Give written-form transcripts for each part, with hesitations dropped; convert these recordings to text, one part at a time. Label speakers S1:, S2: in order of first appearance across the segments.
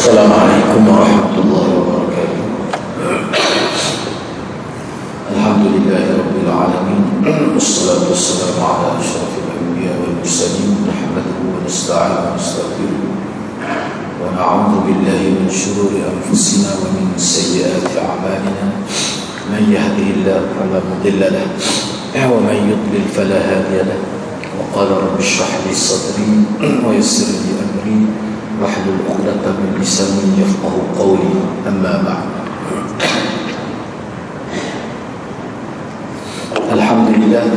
S1: Assalamualaikum warahmatullahi wabarakatuh. Alhamdulillahirabbil alamin. Wassalatu wassalamu ala asyrafil anbiya wal mursalin. Nahmaduhu wa nasta'inuhu wa nastaghfiruh. Wa na'udzu billahi min shururi anfusina wa min sayyiati a'malina. Man yahdihillahu fala mudilla lahu wa man yudlil fala hadiya lahu. Wa qala rabbi shrah li sadri wa yassir li amri wahlul 'uqdatam min lisani yafqahu qawli. Amma ba'd. Alhamdulillah,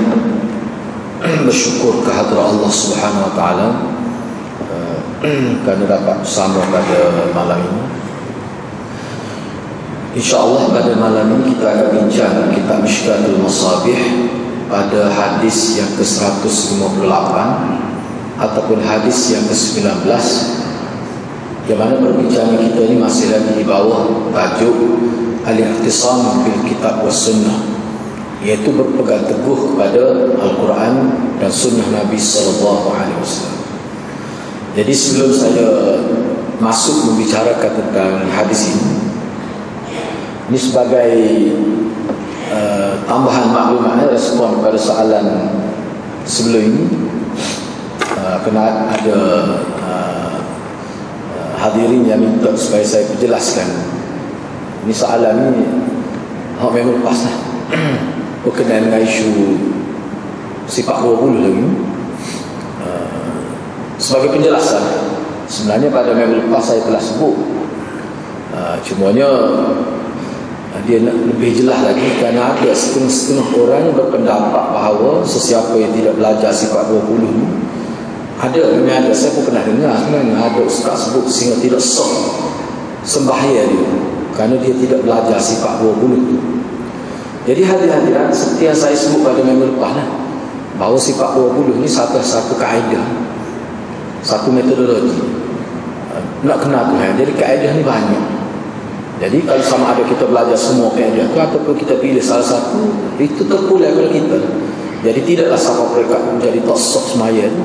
S1: bersyukur kehadrat Allah Subhanahu wa taala kerana dapat bersama pada malam ini. InsyaAllah pada malam ini kita akan bincang kitab Mishkatul Masabih pada hadis yang ke-158 ataupun hadis yang ke-19, yang mana perbincangan kita ini masih lagi di bawah tajuk Al-Ikhtisam fil Kitab was Sunnah, iaitu berpegang teguh kepada Al-Quran dan Sunnah Nabi SAW. Jadi sebelum saya masuk membicarakan tentang hadis ini sebagai tambahan maklumat, respon pada soalan sebelum ini, kena ada hadirin yang minta supaya saya perjelaskan. Ini soalan ni memang lepas lah berkenaan dengan isu sifat 20 lagi. Sebagai penjelasan, sebenarnya pada minggu lepas saya telah sebut, cumanya dia nak lebih jelas lagi, kerana ada setengah-setengah orang yang berpendapat bahawa sesiapa yang tidak belajar sifat 20 ni, ada, saya pun pernah dengar sebenarnya ada ustaz sebut sehingga tidak sah sembahyang dia kerana dia tidak belajar sifat 20 tu. Jadi hadirin, seperti yang saya sebut pada minggu lepas lah, bahawa sifat 20 ni satu kaedah, satu metodologi nak kenal Tuhan. Jadi kaedah ni banyak. Jadi kalau sama ada kita belajar semua kaedah tu ataupun kita pilih salah satu, itu terpulang kepada kita. Jadi tidaklah sama mereka menjadi tak sah sembahyang.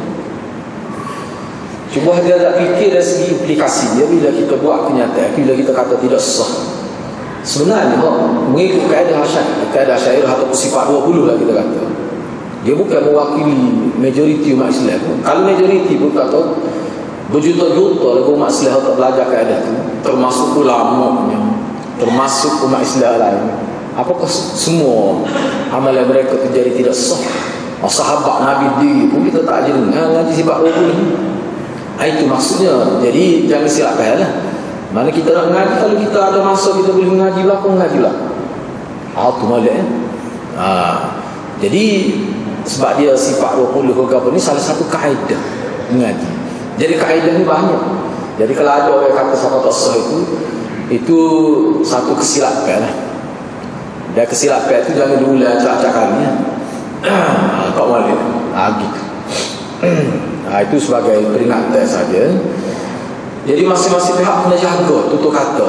S1: Cuba dia tak fikir dari segi implikasi dia bila kita buat kenyataan, bila kita kata tidak sah. Sebenarnya mengikut kaedah syairah ataupun sifat 20 lah kita kata, dia bukan mewakili majoriti umat Islam. Kalau majoriti pun kata berjuta-juta lagu umat Islam tak belajar kaedah tu, termasuk ulamanya, termasuk umat Islam lain. Apakah semua amalan mereka terjadi tidak sah? Sahabat Nabi diri pun kita tak ajar ngaji sifat 20 ni. Itu maksudnya. Jadi jangan silap faham lah. Mana kita nak mengaji, kalau kita ada masa kita boleh mengaji belakang, mengaji belakang. Tu malak jadi sebab dia sifat 20 ke apa ni salah satu kaedah mengaji. Jadi kaedah ni banyak. Jadi kalau ada orang kata sifat tak sah itu satu kesilapan lah. Dan kesilapan itu jangan diulang acak-acak kali ya. Kau malak gitu. Itu sebagai peringatan saja. Jadi masing-masing pihak kena jaga tutur kata,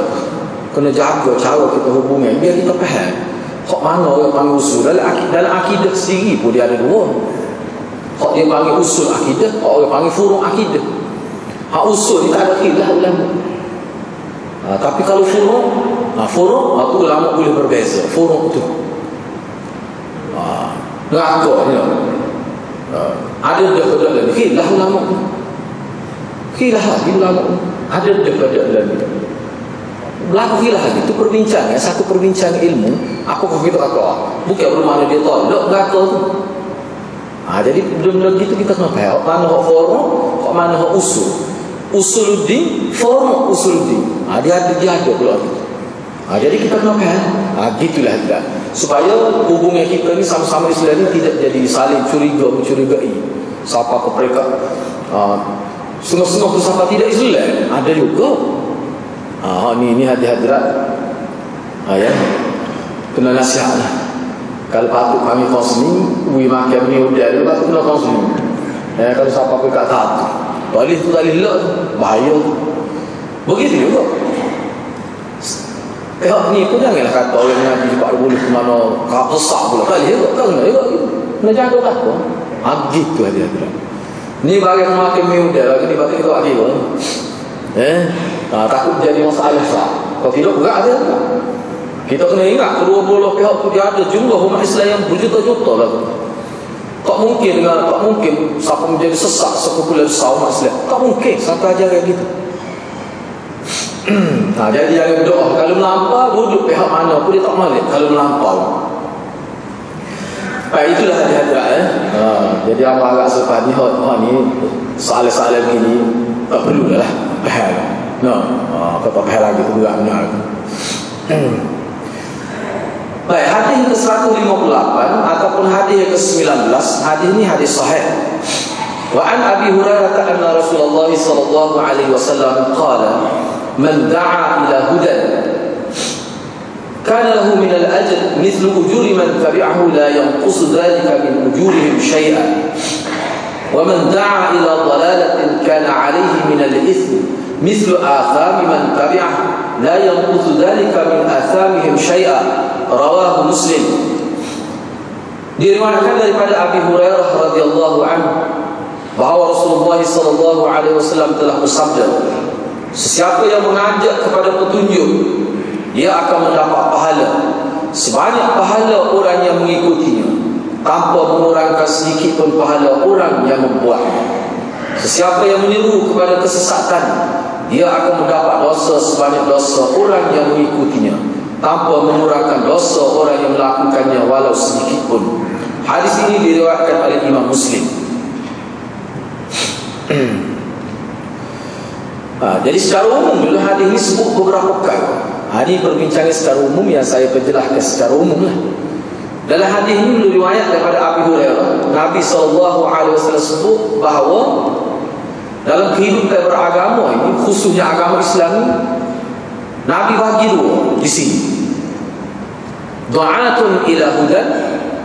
S1: kena jaga cara kita hubungi biar kita faham hak mana orang panggil usul. Dalam akidah sendiri pun dia ada dua. Hak dia panggil usul akidah, hak orang panggil furu' akidah. Hak usul ni tak ada khilaf ulama. Tapi kalau furu' tu ulama boleh berbeza. Furu' tu ngakak ni ada dah khilaf ulama. Khilaf lagi ulama ada dah berlaku khilaf lagi. Itu perbincangan, satu perbincangan ilmu. Apakah kita kata bukan bermakna dia tolak kata tu. Jadi benda-benda gitu kita kena faham mana hak forum, hak mana hak usul. Usuluddin, forum usuluddin. Dia ada pula gitu. Jadi kita kena faham. Gitulah kita. Supaya hubungan kita ni sama-sama Islam ni tidak jadi saling mencurigai. Siapa ke mereka setengah-setengah tu siapa tidak Islam. Ada juga. Ni hadirat ya. Kena nasihat lah. Kalau patut kami kaunseling, makan ni udah patut kena kaunseling. Kalau siapa pun kat tahu boleh tu tak boleh bahaya. Begitu juga ni pun janganlah kata orang mengaji sebab boleh ke mana besar pula kali juga. Kena juga kena jaga kata gitu hadirat. Ni bagi makan mi udah lagi ni bagi kita lagi. Takut jadi masalah besar. Kalau tidak berat dia tak. Kita kena ingat kedua belah pihak tu dia ada jumlah umat Islam yang berjuta-juta lah. Tak mungkin siapa menjadi sesak sekumpulan besar umat Islam. Tak mungkin satu ajaran gitu. Jadi jangan berdoa. Kalau melampau duduk pihak mana pun dia tak malik. Kalau melampau. Baik, itulah hadiah-hadiah jadi apa agak selepas ni ni soalan-soalan begini tak perlu lah faham. Kau tak faham lagi tu berat benar. Baik, hadis ke-158 ataupun hadis ke-19, hadis ini hadis sahih. Wa an Abi Hurairah anna Rasulullah sallallahu alaihi wasallam qala man da'a ila hudan كان له من الأجر مثل أجور من تبعه لا ينقص ذلك من أجورهم شيئا ومن دعا إلى ضلالة كان عليه من الإثم مثل آثام من تبعه لا ينقص ذلك من آثامهم شيئا رواه مسلم. Diriwayatkan daripada Abi Hurairah radhiyallahu anhu bahawa Rasulullah sallallahu alaihi wasallam telah bersabda, sesiapa yang mengajak kepada petunjuk dia akan mendapat pahala sebanyak pahala orang yang mengikutinya tanpa mengurangkan sedikit pun pahala orang yang membuat. Sesiapa yang meniru kepada kesesatan dia akan mendapat dosa sebanyak dosa orang yang mengikutinya tanpa mengurangkan dosa orang yang melakukannya walau sedikit pun. Hadis ini diriwayatkan oleh Imam Muslim. Jadi secara umum dulu hadis ini sebut beberapa kali. Hadis perbincangan secara umum yang saya perjelaskan secara umum lah. Dalam hadis ini riwayat daripada Abi Hurairah, Nabi SAW sebut bahawa dalam kehidupan beragama ini, khususnya agama Islam ini, Nabi bagi dua di sini. Du'atun ila hudan,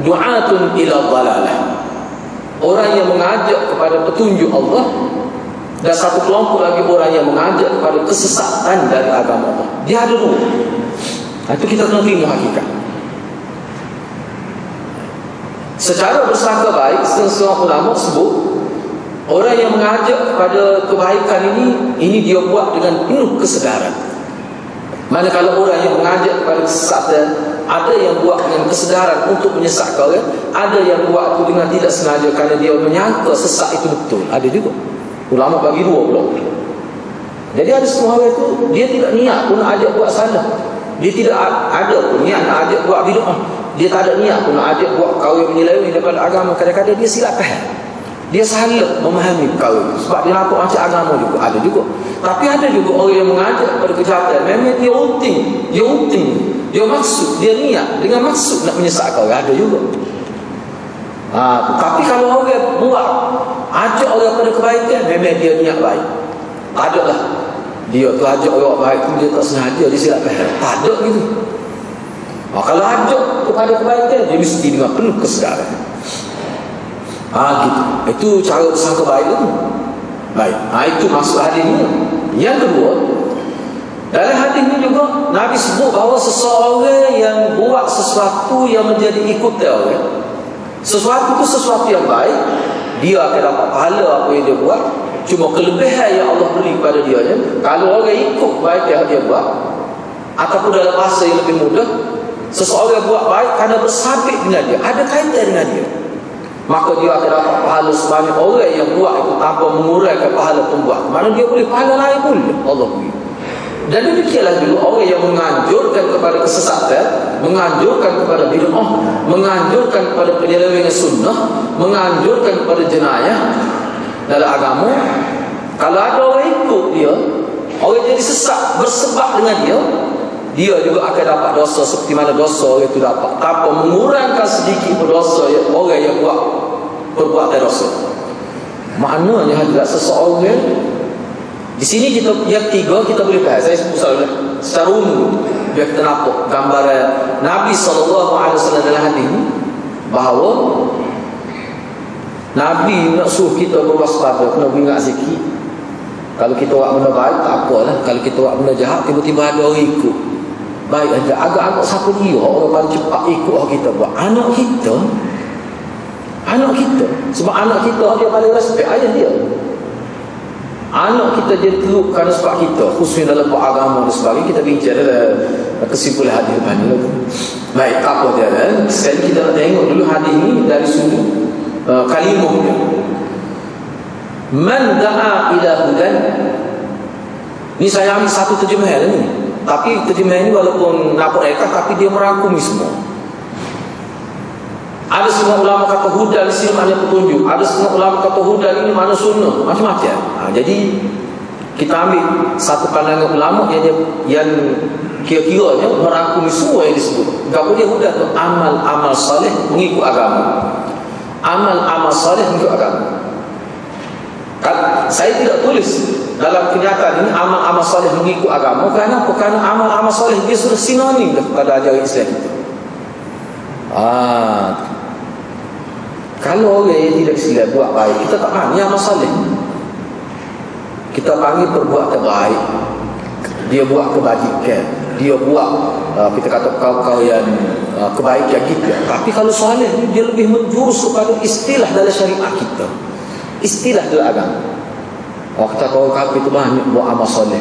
S1: du'atun ila dhalalah. Orang yang mengajak kepada petunjuk Allah, dan satu kelompok lagi orang yang mengajak kepada kesesatan dari agama Allah. Dia ada dua. Itu kita kena terima hakikat. Secara bersangka baik, setengah ulama sebut orang yang mengajak kepada kebaikan ini dia buat dengan penuh kesedaran. Manakala orang yang mengajak kepada kesesatan, ada yang buat dengan kesedaran untuk menyesatkan orang, ada yang buat itu dengan tidak sengaja kerana dia menyangka sesat itu betul. Ada juga. Ulama bagi dua pula. Jadi ada semua orang itu dia tidak niat pun nak ajak buat salah. Dia tidak ada pun niat nak ajak buat bid'ah. Dia tak ada niat pun nak ajak buat perkara menyeleweng daripada agama. Kadang-kadang dia silap faham. Dia salah memahami perkara itu sebab dia nampak macam agama juga. Ada juga. Tapi ada juga orang yang mengajak pada kejahatan. Memang dia unting. Dia maksud, dia niat dengan maksud nak menyesatkan orang. Ada juga. Tapi kalau orang buat ajak orang pada kebaikan, memang dia niat baik. Tak ada lah dia tu ajak orang baik tu dia tak sengaja, dia silap faham. Tak ada gitu. Kalau ajak kepada kebaikan, dia mesti dengan penuh kesedaran. Gitu. Itu cara bersangka baik tu. Baik. Itu maksud hadis ni. Yang kedua, dalam hadis ni juga Nabi sebut bahawa seseorang yang buat sesuatu yang menjadi ikutan orang, sesuatu itu sesuatu yang baik, dia akan dapat pahala apa yang dia buat. Cuma kelebihan yang Allah beri kepada dia, kalau orang ikut baik yang dia buat, ataupun dalam bahasa yang lebih mudah, seseorang buat baik kerana bersabit dengan dia, ada kaitan dengan dia, maka dia akan dapat pahala sebanyak orang yang buat itu tanpa mengurangkan pahala pembuat. Mana dia boleh pahala lain pun Allah beri. Dan demikianlah juga orang yang menganjurkan kepada kesesatan, menganjurkan kepada bid'ah, menganjurkan kepada penyelewengan sunnah, menganjurkan kepada jenayah dalam agama. Kalau ada orang ikut dia, orang jadi sesat bersebab dengan dia juga akan dapat dosa seperti mana dosa orang itu dapat, tanpa mengurangkan sedikit pun dosa orang yang buat perbuatan dosa. Maknanya adalah seseorang di sini kita yang tiga kita boleh bahas. Saya sebut secara umum biar kita nampak gambaran Nabi SAW dalam hadis ini, bahawa Nabi nak suruh kita berwaspada, kena ingat sikit. Kalau kita buat benda baik tak apalah, kalau kita buat benda jahat tiba-tiba ada orang ikut. Baik aja, agak-agak siapa dia orang paling cepat ikut orang kita buat? Anak kita. Sebab anak kita dia paling respect ayah dia. Anak kita jadi teruk kerana sebab kita, khususnya dalam beragama dan sebagainya. Kita bicara kesimpulan hadis depan ni. Baik, apa dia? Sekali kita nak tengok dulu hadis ni dari sudut kalimah dia. Man da'a ila hudan. Ni saya ambil satu terjemahan ni. Tapi terjemahan ni walaupun nampak rekah, tapi dia merangkumi semua. Ada semua ulama kata hudan di sini maknanya petunjuk. Ada semua ulama kata hudan ini makna sunnah. Macam-macam. Jadi kita ambil satu pandangan ulama yang kira-kiranya merangkumi semua yang disebut. Apa dia hudan tu? Amal-amal soleh mengikut agama. Amal-amal soleh mengikut agama. Saya tidak tulis dalam kenyataan ini amal-amal soleh mengikut agama. Kenapa? Kerana amal-amal soleh dia sudah sinonim kepada ajaran Islam kita. Kalau orang yang tidak Islam buat baik, kita tak panggil amal soleh. Kita panggil perbuatan baik. Dia buat kebajikan, dia buat kita kata kau yang kebaikan gitu. Tapi kalau soleh dia lebih menjurus kepada istilah dalam syariat kita, istilah dalam agama. Kita tahu kafir itu banyak buat amal soleh,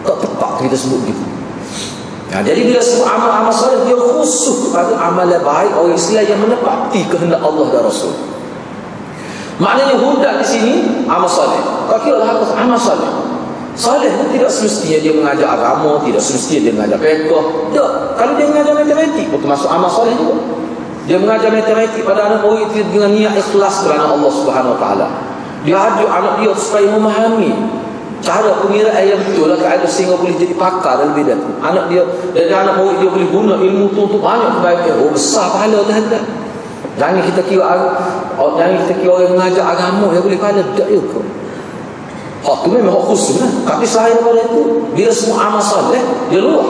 S1: tak tepat kita sebut gitu. Jadi bila sebut amal-amal soleh, dia khusus kepada amalan baik orang Islam yang menepati kehendak Allah dan Rasul. Maknanya hudan di sini amal soleh. Kau kira lah apa amal soleh? Soleh tidak semestinya dia mengajar agama, tidak semestinya dia mengajar fiqh. Tak. Kalau dia mengajar matematik, itu masuk amal soleh juga. Dia mengajar matematik pada anak murid dengan niat ikhlas kerana Allah Subhanahu Wa Taala. Dia ajar anak dia supaya memahami cara pengiraan yang betul lah, keadaan sehingga boleh jadi pakar dalam bidang tu. Anak dia dan anak murid dia boleh guna ilmu tu untuk banyak kebaikan. Besar pahala dah hendak. Jangan kita kira orang yang mengajar agama yang boleh pahala. Tak ya ke? Hak tu memang hak khusus lah. Tapi selain daripada itu, bila semua amal soleh dia luar.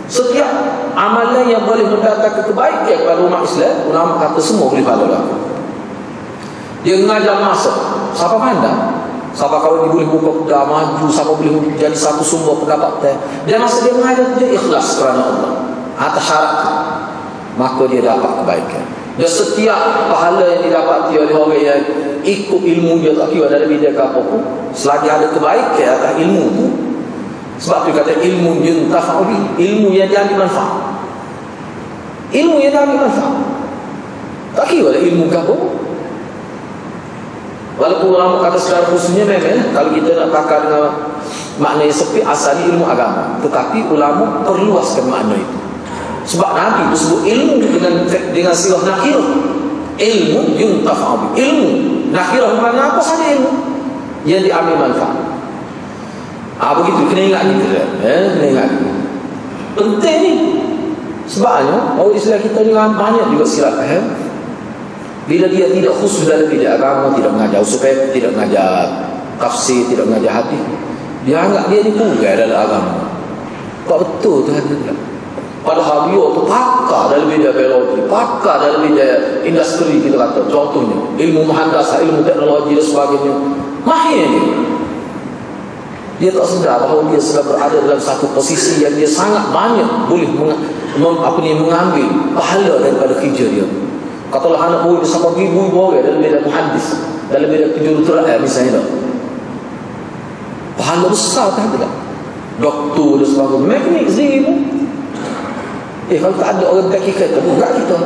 S1: Setiap amalan yang boleh mendatangkan kebaikan kepada umat Islam, ulama kata semua boleh pahala. Dia mengajar masak, siapa pandang? Siapa kalau dia boleh buka pedang maju, siapa boleh jadi satu sumber pendapatan. Dan masa dia mengajar dia ikhlas kerana Allah atas syarat itu, maka dia dapat kebaikan. Dan setiap pahala yang didapati oleh orang yang ikut ilmu dia, tak kira dalam bidang apa pun, selagi ada kebaikan atas ilmu itu. Sebab tu kata ilmu yuntafa'u bi, ilmu yang diambil manfaat. Ilmu yang diambil manfaat. Tak kira lah ilmu apa. Walaupun ulama kata secara khususnya memang kalau kita nak pakar dengan makna yang sepi, asalnya ilmu agama. Tetapi ulama perluaskan makna itu. Sebab Nabi itu sebut ilmu dengan sirah nakirah. Ilmu yuntafa'u bi. Ilmu nakirah makna apa saja ilmu yang diambil manfaat. Begitu, kena ingat gitu kan. Kena ingat gitu. Penting ni. Sebabnya orang Islam kita ni banyak juga silap faham. Bila dia tidak khusus dalam bidang agama, tidak mengajar usul fiqh, tidak mengajar tafsir, tidak mengajar hadis, dia anggap dia ni punggai dalam agama. Tak betul tu hadis. Padahal dia tu pakar dalam bidang biologi, pakar dalam bidang industri kita kata. Contohnya ilmu menghandasa, ilmu teknologi dan sebagainya. Mahir dia. Dia tak sedar bahawa dia sedang berada dalam satu posisi yang dia sangat banyak boleh mengambil pahala daripada kerja dia. Katalah anak murid dia sampai ribu orang dalam bidang muhandis, dalam bidang kejuruteraan misalnya tak. Pahala besar tak ada. Doktor dan sebagainya, mekanik sendiri pun. Kalau tak ada orang kaki kita, bukan kita.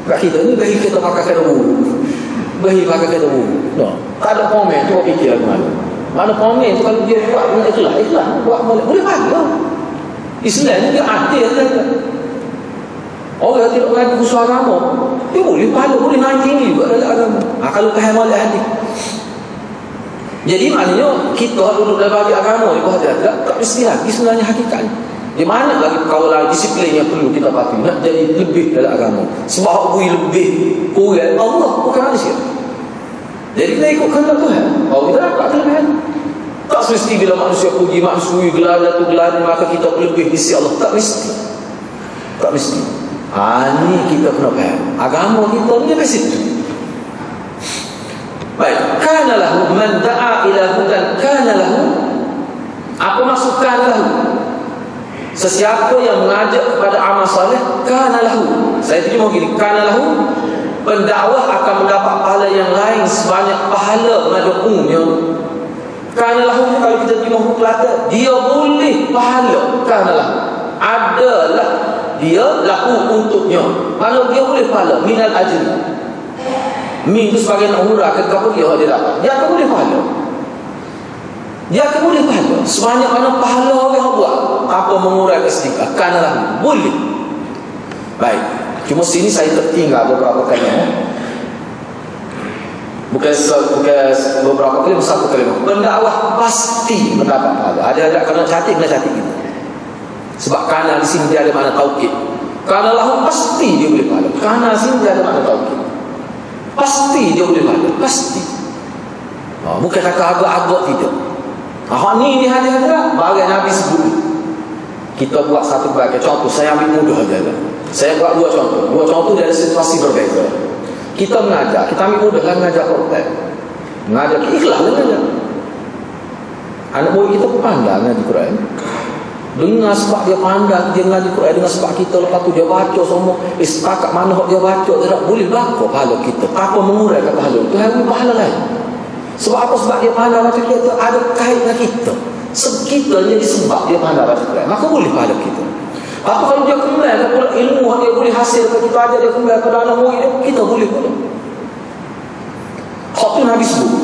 S1: Bukan kita ni, bagi kita pakai kata buru. Bagi pakai kata buru. No. Tak ada komen, cuba fikir lagi mana. Mana komen tu kalau dia buat ikhlas buat boleh pahala. Islam ni dia adil kan. Orang tidak mengaji khusus agama, dia boleh pahala, boleh naik tinggi juga dalam agama. Kalau kehamalan hadis. Jadi maknanya kita duduk dalam bagi agama ni tak mesti lagi sebenarnya hakikatnya. Di mana lagi perkara disiplin yang perlu kita patuhi nak jadi lebih dalam agama. Sebab aku lebih kurang Allah bukan manusia. Jadi kita ikut kehendak Tuhan. Kalau kita dapat kelebihan. Tak mesti bila manusia puji maksui gelar tu gelar maka kita lebih di sisi Allah. Tak mesti. Tak mesti. Ini kita kena faham. Agama kita ni sampai situ. Baik, kana lahu man da'a ila hudan kana lahu. Apa maksud kana lahu? Sesiapa yang mengajak kepada amal soleh, kana lahu. Saya terjemah gini, kana lahu, pendakwah akan mendapat pahala yang lain sebanyak pahala mengajak umumnya. Kerana lahu kalau kita terima hukum Kelantan, dia boleh pahala. Kerana lahu adalah dia lahu untuknya. Kalau dia boleh pahala minal ajri. Min itu sebagai nak huraikan apa dia dapat. Dia akan boleh pahala. Dia akan boleh pahala. Sebanyak mana pahala orang buat apa menguraikan sedekah. Kerana lahu boleh. Baik. Cuma sini saya tertinggal beberapa kali. Bukan beberapa kali, satu kali. Pendakwah pasti mendapat pahala. Ada kena cantik gitu. Sebab kerana di sini dia ada makna taukid. Kerana lahu pasti dia boleh pahala. Kerana di sini dia ada makna taukid. Pasti dia boleh pahala. Pasti. Bukan kata agak-agak tidak. Ni hadiah-hadiah bagai Nabi sebut. Kita buat satu bagian contoh. Saya ambil mudah saja. Saya buat dua contoh. Dua contoh dari situasi berbeza. Kita mengajar. Kita ambil mudah kan mengajar Quran. Mengajar ikhlas mengajar. Anak murid kita pandang ngaji Quran. Dengar sebab dia pandang dia ngaji Quran, dengar sebab kita lepas tu dia baca semua. Setakat mana dia baca dia tak boleh berlaku pahala kita. Apa menguraikan pahala itu hari pahala lain. Sebab apa? Sebab dia pandang baca kita ada kait dengan kita. Kita jadi sebab dia pandang baca Quran, maka boleh pahala kita. Apa kalau dia kembali pula ilmu dia boleh hasil kita ajar dia kembali kepada anak murid dia, kita boleh pula. Hak tu Nabi sebut.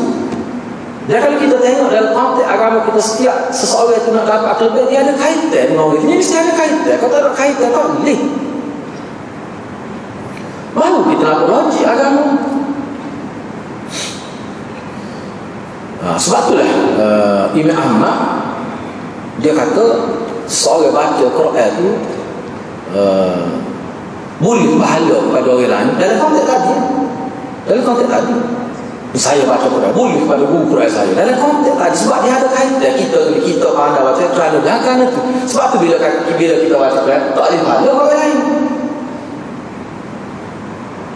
S1: Dan kalau kita tengok dalam konteks agama kita, setiap seseorang itu nak dapat kelebihan, dia ada kaitan dengan orang itu. Dia mesti ada kaitan. Kalau tak ada kaitan, tak boleh. Baru kita nak logik agama. Sebab itulah Imam Ahmad dia kata seorang baca Quran itu boleh pahala kepada orang lain dalam konteks tadi. Saya baca Quran boleh kepada guru Quran saya dalam konteks tadi, sebab dia ada kaitan kita pandai baca kerana itu. Sebab tu bila kita baca Quran tak boleh pahala orang lain.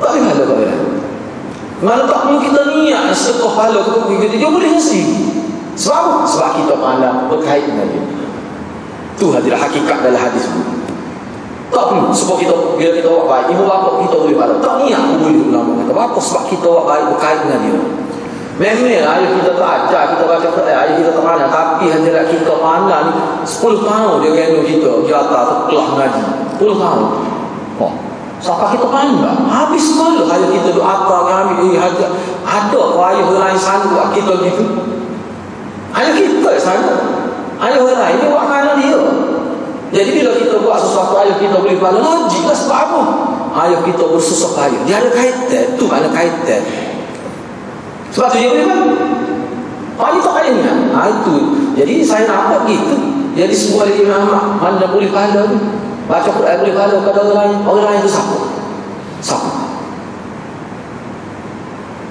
S1: Tak boleh pahala orang lain. Malah tak perlu kita niat sedekah pahala kepada kita, dia boleh mesti. Sebab kita pandai berkait dengan dia. Tu adalah hakikat dalam hadis itu. Tak perlu sebab kita bila kita buat baik, ibu bapa kita boleh pahala. Tak niat boleh ulama kata apa sebab kita buat baik berkait dengan dia. Memang ayah kita tak ajar kita baca Quran, ayah kita tak pandai, tapi hanya kita pandai ni 10 tahun dia gendong kita di atas kelas ngaji 10 tahun. Sampai kita pandai habis sekolah ayah kita duduk atas ambil hajar. Ada kau ayah orang lain sanggup buat kita gitu. Ayah kita sanggup. Ayah orang lain dia buat kerana dia. Jadi bila kita buat sesuatu ayah kita boleh pahala, logik lah. Sebab apa? Ayah kita bersusah payah, dia ada kaitan. Tu mana kaitan. Sebab tu dia boleh pahala. Ini tak kaitannya. Itu. Jadi saya nampak gitu. Jadi sebuah dari Imam Ahmad, mana boleh pahala tu? Baca Quran boleh pahala kepada orang lain. Orang lain itu siapa?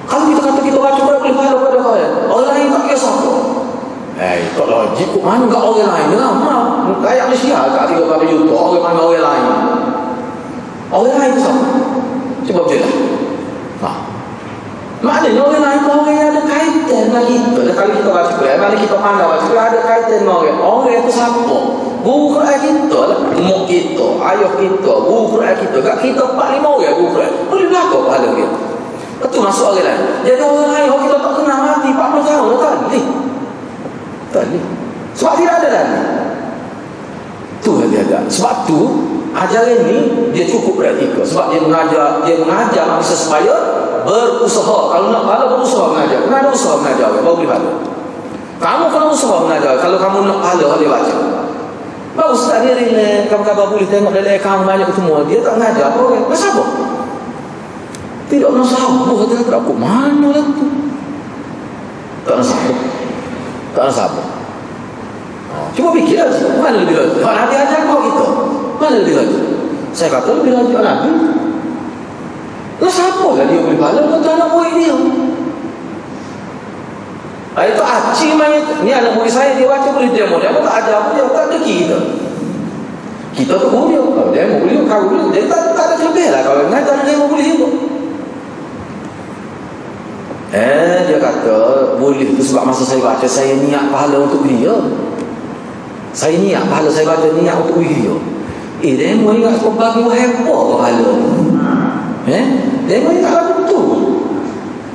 S1: Kalau kita kata kita baca Quran boleh pahala kepada orang lain, orang lain tak kira siapa. Tak logik. Kok mana kat orang lain lah. Kayak Malaysia kat 3 juta. Orang mana orang lain. Orang lain itu siapa? Cuba berjelas. Maknanya orang lain itu orang yang ada kaitan dengan kita. Kalau kita baca Quran, mana kita pandang baca Quran ada kaitan dengan orang. Orang itu siapa? Guru Quran kita lah. Mak kita, ayah kita, guru Quran kita. Kat kita 4-5 orang guru Quran. Boleh berlaku pahala dia. Itu masuk orang lain. Jadi orang lain orang kita tak kenal mati 40 tahun tak boleh. Tak boleh. Sebab tidak ada lagi. Tu dia ada. Sebab tu ajaran ni dia cukup praktikal. Sebab dia mengajar manusia supaya berusaha. Kalau nak pahala berusaha mengajar. Kena ada usaha mengajar baru boleh pahala. Kamu kena usaha mengajar. Kalau kamu nak pahala dia baca. Baru ustaz dia ni kamu boleh tengok dalam akaun banyak semua. Dia tak mengajar apa orang. Kenapa sabar? Tidak nak sabar. Dia tak aku mana lah tu. Tak nak sabar. Tak nak sabar. Cuba fikir lah. Mana lebih lagi? Kalau Nabi ajar kau kita. Mana lebih lagi? Saya kata lebih lagi Nabi. Lah siapa lah dia boleh pahala? Kata anak murid dia. Itu acik main. Ni anak murid saya dia baca boleh demo. Dia tak ajar apa dia. Tak ada kita. Kita tu guru dia. Kalau demo boleh kau boleh. Dia tak ada kelebihan lah. Kalau ngajar demo boleh juga. Dia kata boleh tu sebab masa saya baca saya niat pahala untuk dia. Saya niat pahala saya baca niat untuk dia. Demo ingat kau bagi hebat pahala. Demo ingat lagu tu.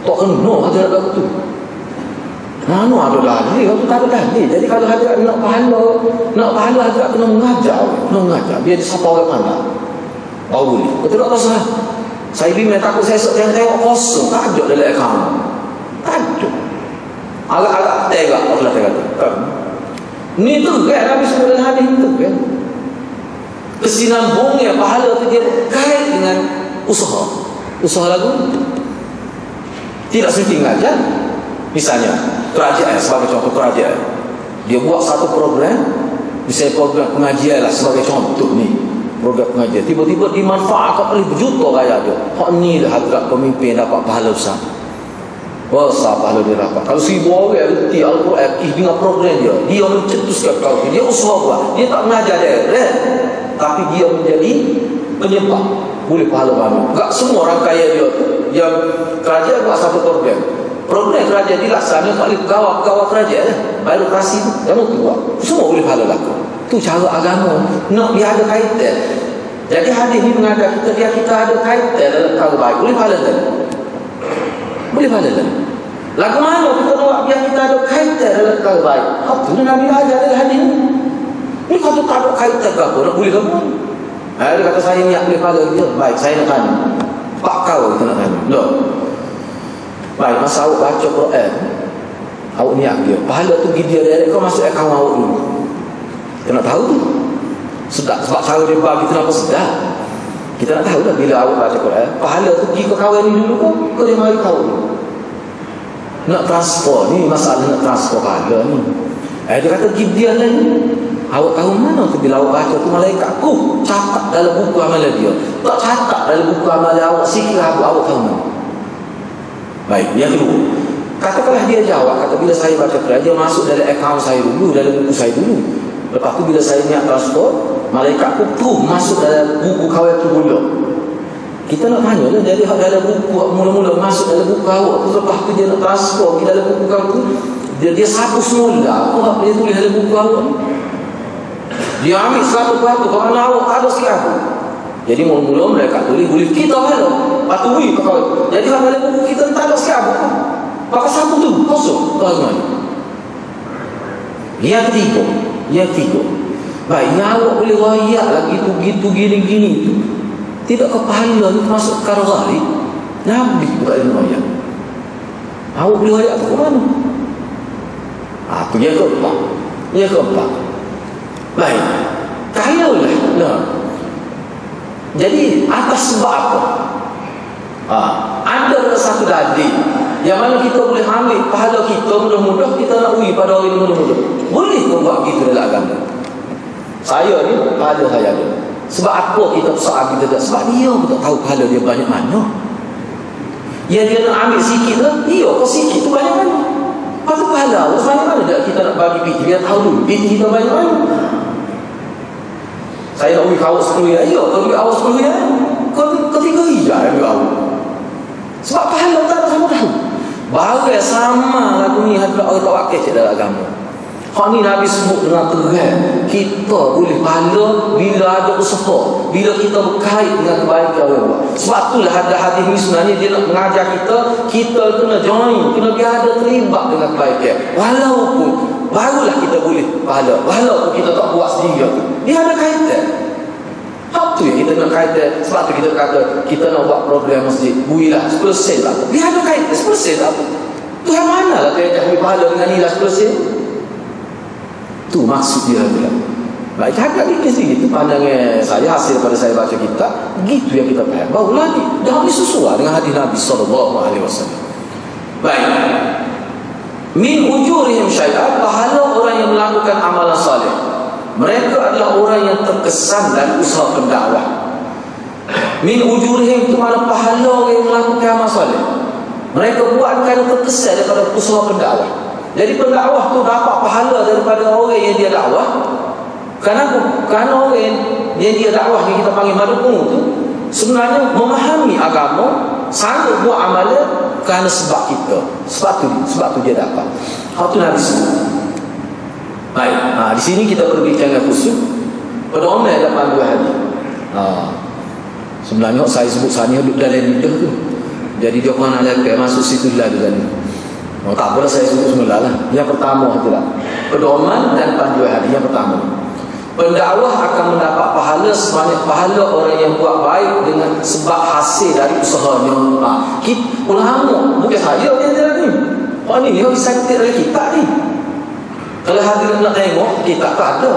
S1: Tak kena ada lagu tu. Mana ada dalil, kalau tak ada dalil. Jadi kalau hadirat nak pahala hadirat kena mengajar. Dia disapa orang mana? Baru boleh. Betul tak salah? Saya bimbing takut saya esok tengok kosong. Tak ada dalam akaun. Tak ada. Agak-agak tegak. Allah tegak. Ni tu kan Nabi sebut dalam hadis tu kan. Kesinambungnya pahala tu dia kait dengan usaha lagu. Tidak semesti mengajar. Misalnya kerajaan, sebagai contoh kerajaan, dia buat satu program, misalnya program pengajian lah sebagai contoh ni, program pengajian, tiba-tiba dimanfaatkan oleh berjuta rakyat dia. Hak ni lah hadirat pemimpin dapat pahala besar. Besar pahala dia dapat. Kalau 1000 orang erti Al-Quran dengan program dia mencetuskan kau, dia usaha buat, dia tak mengajar dia, tapi dia menjadi penyebab boleh pahala banyak. Tak semua orang kaya dia tu yang kerajaan buat satu program kerajaan dilaksanakan oleh pegawai kerajaan, birokrasi tu yang mungkin buat, semua boleh pahala laku. Tu cara agama nak dia ada kaitan. Jadi hadis ni mengatakan kita ada kaitan dalam perkara baik, boleh pahala tak? Boleh pahala tak? Lagu mana kita nak biar kita ada kaitan dalam perkara baik? Apa tu Nabi ajar dalam hadis ni? Ni kalau tak ada kaitan ke apa, nak boleh ke apa? Dia kata saya ni boleh pahala dia. Baik, saya nak tanya. Pak kau kita nak tanya. Loh. Baik, masa awak baca Quran, awak niat dia, pahala tu dia direct kau masuk akaun awak dulu. Kita nak tahu tu sedap, sebab cara dia bagi kenapa sedap. Kita nak tahu lah bila awak baca Quran, pahala tu pergi ke kawan ni dulu kau dia mari tahu. Nak transfer ni, masalah nak transfer pahala ni. Dia kata dia lah ni. Awak tahu mana tu bila awak baca tu malaikat catat dalam buku amalan dia. Tak catat dalam buku amalan awak, sikit awak tahu mana. Baik, yang kedua, katakanlah dia jawab, kata bila saya baca Quran, dia masuk dalam akaun saya dulu, dalam buku saya dulu. Lepas tu bila saya niat transfer, malaikat tu masuk dalam buku kawan tu pula. Kita nak tanya lah, jadi dalam buku mula-mula masuk dalam buku awak tu, lepas tu dia nak transfer di dalam buku kawan tu, dia sapu semula apa dia tulis dalam buku awak. Dia ambil satu apa, kerana awak tak ada sikap. Jadi mula-mula mereka tulis kita ada patui kau. Jadi kalau dalam buku kita tak ada siapa. Pakai sapu tu kosong. Tuan-tuan. Yang ketiga. Baik, awak boleh royak lagi tu gitu gini tu. Tidak ke pahala ni masuk perkara ghalib. Nabi bukan royak. Awak boleh royak tu ke mana? Tu yang keempat. Baik. Kalaulah jadi atas sebab apa? Ada satu dalil yang mana kita boleh ambil pahala kita mudah-mudah kita nak uji pada orang yang mudah-mudah. Boleh kau buat gitu dalam agama? Saya ni pahala saya ada. Sebab apa kita soal kita tak? Sebab dia pun tak tahu pahala dia banyak mana. Yang dia nak ambil sikit tu, kau sikit tu banyak mana? Lepas tu pahala banyak mana tak kita nak bagi PT? Dia tahu dulu PT kita banyak mana. Saya nak uji awak 10 ya. Kalau uji awak 10 ya, kau 3 hijau yang uji awak. Sebab pahala tak ada sama tahu. Bahawa sama lagu ni hadirat orang tak wakil dalam agama. Hak ni Nabi sebut dengan terang. Kita boleh pahala bila ada usaha, bila kita berkait dengan kebaikan orang buat. Sebab itulah ada hadis ni sebenarnya dia nak mengajar kita kena join, kena ada terlibat dengan kebaikan. Walaupun barulah kita boleh pahala, walaupun kita tak buat sendiri tu. Dia ada kaitan. Hak tu yang kita nak kaitan. Sebab tu kita kata kita nak buat program masjid, builah 10% lah. Dia ada kaitan 10% lah. Tuhan mana lah dia nak pahala dengan nilai 10%? Tu maksud dia adalah. Baik, agak dikit itu pandangan saya hasil pada saya baca kitab. Gitu yang kita faham. Baru lagi dah sesuai dengan hadis Nabi SAW. Baik. Min ujurihim syai'at, pahala orang yang melakukan amalan salih. Mereka adalah orang yang terkesan dan usaha pendakwah. Min ujurihim itu mana pahala orang yang melakukan amalan salih. Mereka buat kerana terkesan daripada usaha pendakwah. Jadi pendakwah tu dapat pahala daripada orang yang dia dakwah. Kenapa? Kerana orang yang dia dakwah yang kita panggil madukung tu sebenarnya memahami agama, sanggup buat amalan kerana sebab kita. Sebab tu dia dapat. Hal tu Nabi sebut. Baik, di sini kita berbincang khusus pada orang yang dapat 2 hari. Sebenarnya saya sebut sana duduk dalam lidah tu. Jadi dia pun nak masuk situ lah dalam. Tak boleh saya sebut semula lah. Yang pertama itulah pedoman dan panduan hadis. Yang pertama, pendakwah akan mendapat pahala sebanyak pahala orang yang buat baik dengan sebab hasil dari usahanya. Ulama bukan saya dia ni. Orang ni dia bisa kutip dari kitab ni. Kalau hadirin nak tengok kitab tak ada.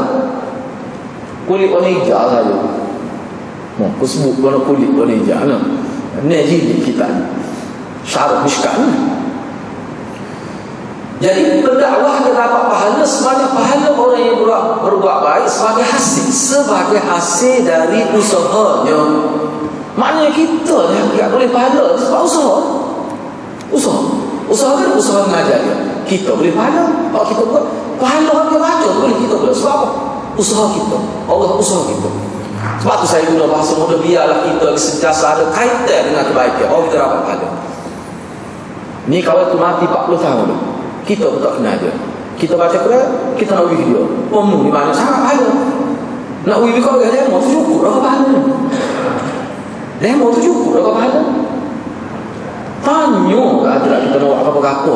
S1: Kulit warna hijau saja. Aku sebut warna kulit warna hijau lah. Ni jilid kitab ni. Syarah Mishkat ni. Jadi pendakwah akan dapat pahala sebanyak pahala orang yang berbuat baik sebagai hasil dari usahanya. Maknanya kita tak boleh pahala sebab usaha kan usaha mengajar dia. Kita boleh pahala kalau kita buat pahala dia baca boleh kita boleh. Sebab apa? Usaha kita. Allah usaha kita. Sebab tu saya guna bahasa mudah, biarlah kita sentiasa ada kaitan dengan kebaikan. Oh, kita dapat pahala. Ni kawan tu mati 40 tahun tu. Kita pun tak kenal dia. Kita baca Quran, kita nak wih dia. Di mana sangat pahala. Nak wih kau dia demo tu cukup berapa pahala. Demo tu cukup berapa pahala. Tanya ada kita nak apa-apa.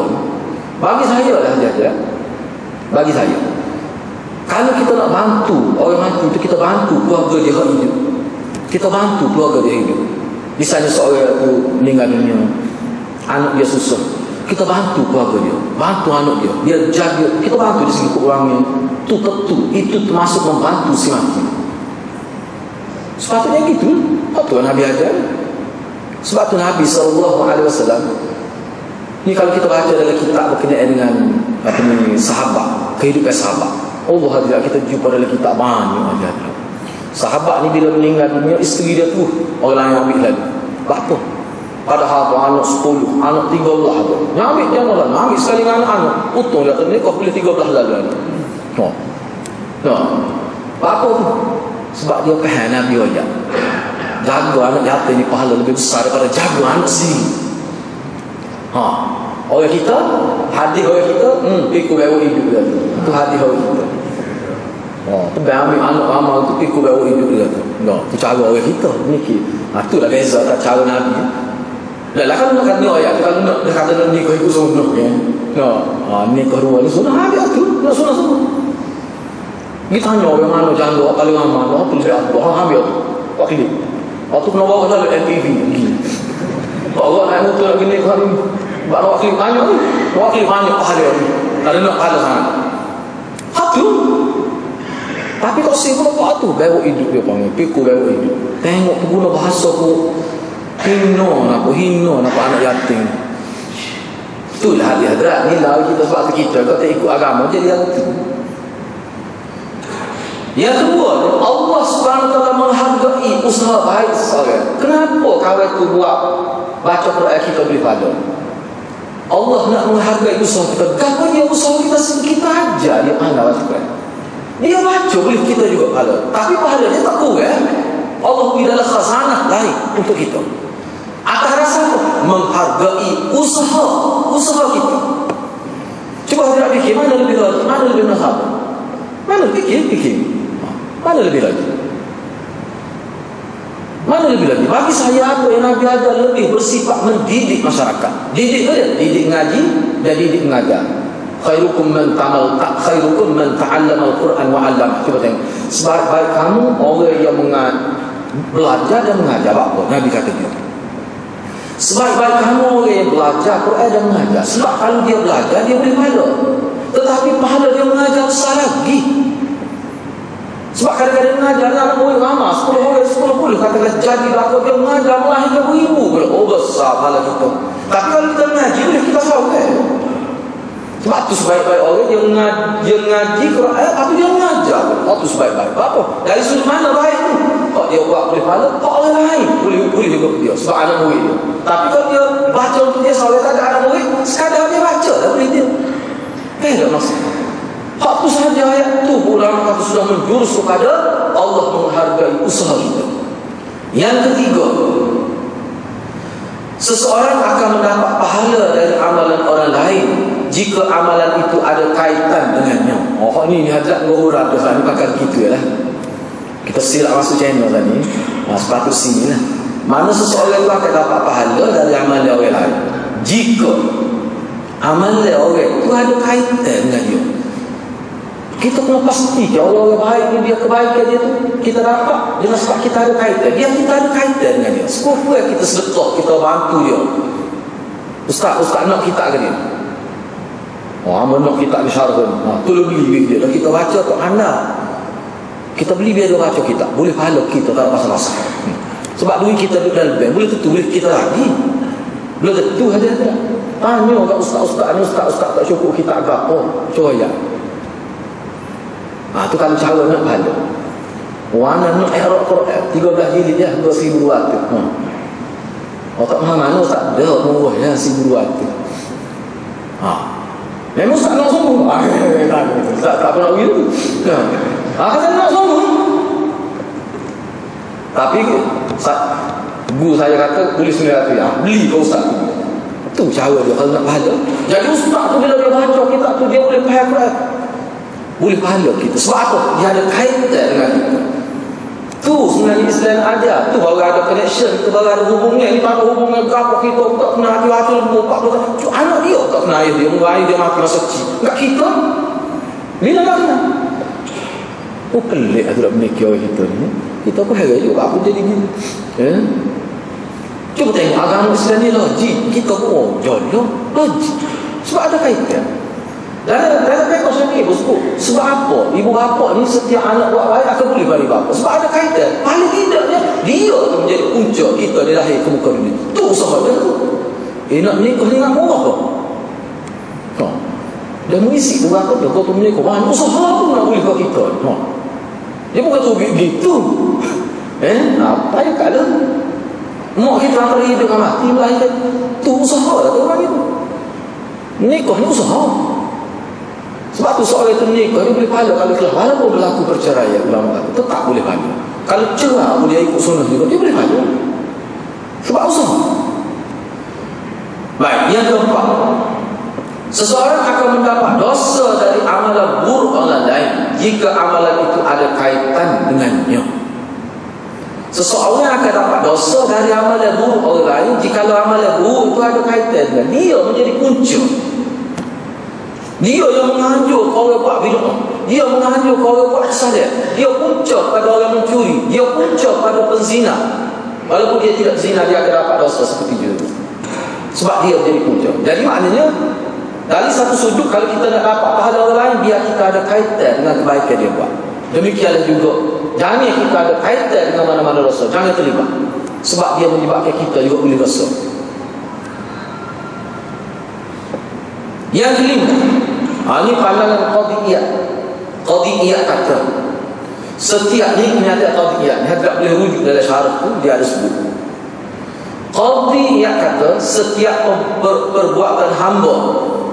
S1: Bagi saya lah dia. Bagi saya. Kalau kita nak bantu orang mati itu, kita bantu keluarga dia hidup. Kita bantu keluarga dia hidup. Misalnya seorang tu meninggal dunia, anak dia susah, kita bantu keluarga dia, bantu anak dia, dia jaga, kita bantu di segi keuangannya. Itu termasuk membantu si mati. Sepatutnya gitu. Apa tu Nabi ajar? Sebab tu Nabi SAW ni kalau kita baca dalam kitab berkenaan dengan sahabat, kehidupan sahabat, Allah Azza kita jumpa dalam kitab banyak ajar. Sahabat ni bila meninggal dunia, isteri dia tu orang yang ambil lagi. Apa? Padahal tu anak 10, anak 13 tu. Yang ambil jangan lah, ambil sekali dengan anak. Untung dia ni kau pilih 13 lalu. Apa tu? Sebab dia faham Nabi ajar. Jaga anak yatim ni pahala lebih besar daripada jaga anak sendiri. Orang kita, hadis orang kita, pikul bawa hidup dia tu. Itu hadis orang kita. Tebal ambil anak amal tu pikul bawa hidup dia tu. Itu cara orang kita. Itulah beza tak cara Nabi. Dah kan nak kata ayat, kalau nak kata nikah itu sunnah kan. Nikah dua ni sunnah habis tu, nak sunnah semua. Kita tanya orang mana janda paling aman, apa lebih abah habis tu. Pak klik. Waktu kena bawa dalam MPV gini. Allah nak mutu lagi ni kan. Bak wakil banyak ni. Wakil banyak pahala ni. Kalau nak pahala sangat. Satu. Tapi kau sibuk apa tu? Bawa hidup dia panggil. Pikul bawa hidup. Tengok pengguna bahasa ku. Hina nak anak yatim. Itulah dia hadrat. Ni lah kita sebab kita. Kau tak ikut agama. Jadi yang tu. Yang kedua, Allah SWT menghargai usaha baik seorang. Kenapa kawan tu buat baca Quran kita beri pahala? Allah nak menghargai usaha kita. Kenapa dia usaha kita sedikit aja dia pahala baca Quran. Dia baca boleh kita juga pahala. Tapi pahala dia tak kurang. Allah beri dalam khazanah lain untuk kita. Atas rasa menghargai usaha kita. Cuba kita fikir mana lebih lagi, mana lebih nasab. Mana fikir. Mana lebih lagi? Bagi saya apa yang Nabi ajar lebih bersifat mendidik masyarakat. Didik tu dia, didik ngaji dan didik mengajar. Khairukum man ta'allama al-Quran wa 'allama. Cuba tengok. Sebaik-baik kamu orang yang belajar dan mengajar. Apa? Nabi kata dia. Sebaik-baik kamu orang yang belajar Quran dan mengajar. Sebab kalau dia belajar dia boleh pahala. Tetapi pahala dia mengajar besar lagi. Sebab kadang-kadang mengajar anak murid ramai 10 orang 10 katakan jadi apa dia mengajar melahirkan beribu. Oh besar pahala kita. Tapi kalau kita mengaji boleh kita sorang. Sebab tu sebaik-baik orang dia mengaji Quran tapi dia mengajar. Tu sebaik-baik. Apa? Dari sudut mana baik tu? Kalau dia buat boleh pahala, tak orang lain boleh juga dia sebab anak murid dia. Tapi kalau dia baca untuk dia seorang tak ada anak murid, sekadar dia baca dah boleh dia. Tak maksud. Hak tu sahaja ayat tu ulama kata sudah menjurus kepada Allah menghargai usaha kita. Yang ketiga, seseorang akan mendapat pahala dari amalan orang lain jika amalan itu ada kaitan dengannya. Ni hadrat ngorat tu kan bukan gitu lah. Kita silap masuk channel tadi. Sepatut sini lah. Mana seseorang itu akan dapat pahala dari amalan orang lain jika Amalan orang tu ada kaitan dengan dia. Kita kena pasti orang baik ni, dia kebaikan dia tu kita dapat dengan sebab kita ada kaitan. Dia kita ada kaitan dengan dia. Sekufu kita sedekah, kita bantu dia. Ustaz nak kita ke dia? Amal nak kita disyarahkan. Tu beli duit dia. Kita baca kat anda. Kita beli biar dia baca kita. Boleh pahala kita tak ada pasal-pasal. Sebab duit kita duduk dalam bank. Boleh tentu boleh kita lagi. Boleh tentu ada. Tanya kat ustaz-ustaz ni, ustaz tak cukup kita agak apa. Cuba ya. Tu kalau cara nak pahala. Wana nak ikhra Quran 13 jilid je 2,200. Tak mana ustaz dah murah ya 1,200. Memang ustaz nak sombong. Tak apa nak begitu. Kata nak sombong. Tapi guru saya kata boleh 900 ya. Beli ke ustaz. Tu cara dia kalau nak pahala. Jadi ustaz tu bila dia baca kitab tu dia boleh faham Quran. Boleh pahala kita. Sebab apa? Dia ada kaitan dengan kita. Tu sebenarnya Islam ada. Tu baru ada connection. Tu baru ada hubungan. Ini tak ada hubungan berapa kita tak kena hati-hati lembu 40. Anak dia tak kena ayah dia. Mungkin dia mati masa kecil. Enggak kita. Bila tak kena. Pelik lah tu nak menikah orang kita ni. Kita pun heran juga apa jadi gini. Cuba tengok agama Islam ni logik. Kita pun jodoh logik. Sebab ada kaitan. Dan kata saya ni bosku. Sebab apa? Ibu bapa ni setiap anak buat baik akan boleh balik bapa. Sebab ada kaitan. Paling tidaknya dia tu menjadi punca kita dilahir ke muka dunia. Tu usaha dia tu. Nak menikah ni nak murah ke? Dia mengisi tu berapa dia kau tu menikah. Mana usaha tu nak boleh buat kita. Dia bukan tu begitu. Apa yang kata? Mak kita antara hidup dengan mati melahirkan. Tu usaha lah tu orang itu. Menikah ni usaha. Sebab tu seorang itu nikah dia boleh pahala kalau ikhlas. Walaupun berlaku perceraian ulama kata tetap boleh pahala. Kalau cerai pun dia ikut sunnah juga dia boleh pahala. Sebab usaha. Baik, yang keempat. Seseorang akan mendapat dosa dari amalan buruk orang lain jika amalan itu ada kaitan dengannya. Seseorang akan dapat dosa dari amalan buruk orang lain jika amalan buruk itu ada kaitan dengan dia menjadi punca. Dia yang menghancur orang buat bid'ah. Dia menghancur orang buat salah. Dia punca pada orang mencuri. Dia punca pada penzina. Walaupun dia tidak zina, dia akan dapat dosa seperti itu. Sebab dia menjadi punca. Jadi maknanya dari satu sudut kalau kita nak dapat pahala orang lain, biar kita ada kaitan dengan kebaikan dia buat. Demikianlah juga jangan kita ada kaitan dengan mana-mana dosa. Jangan terlibat. Sebab dia menyebabkan kita juga boleh dosa. Yang kelima, ini pandangan Qadiyah. Qadiyah kata setiap ni ada Qadiyah. Dia tak boleh rujuk dalam syarah tu, dia ada sebut. Qadiyah kata setiap perbuatan hamba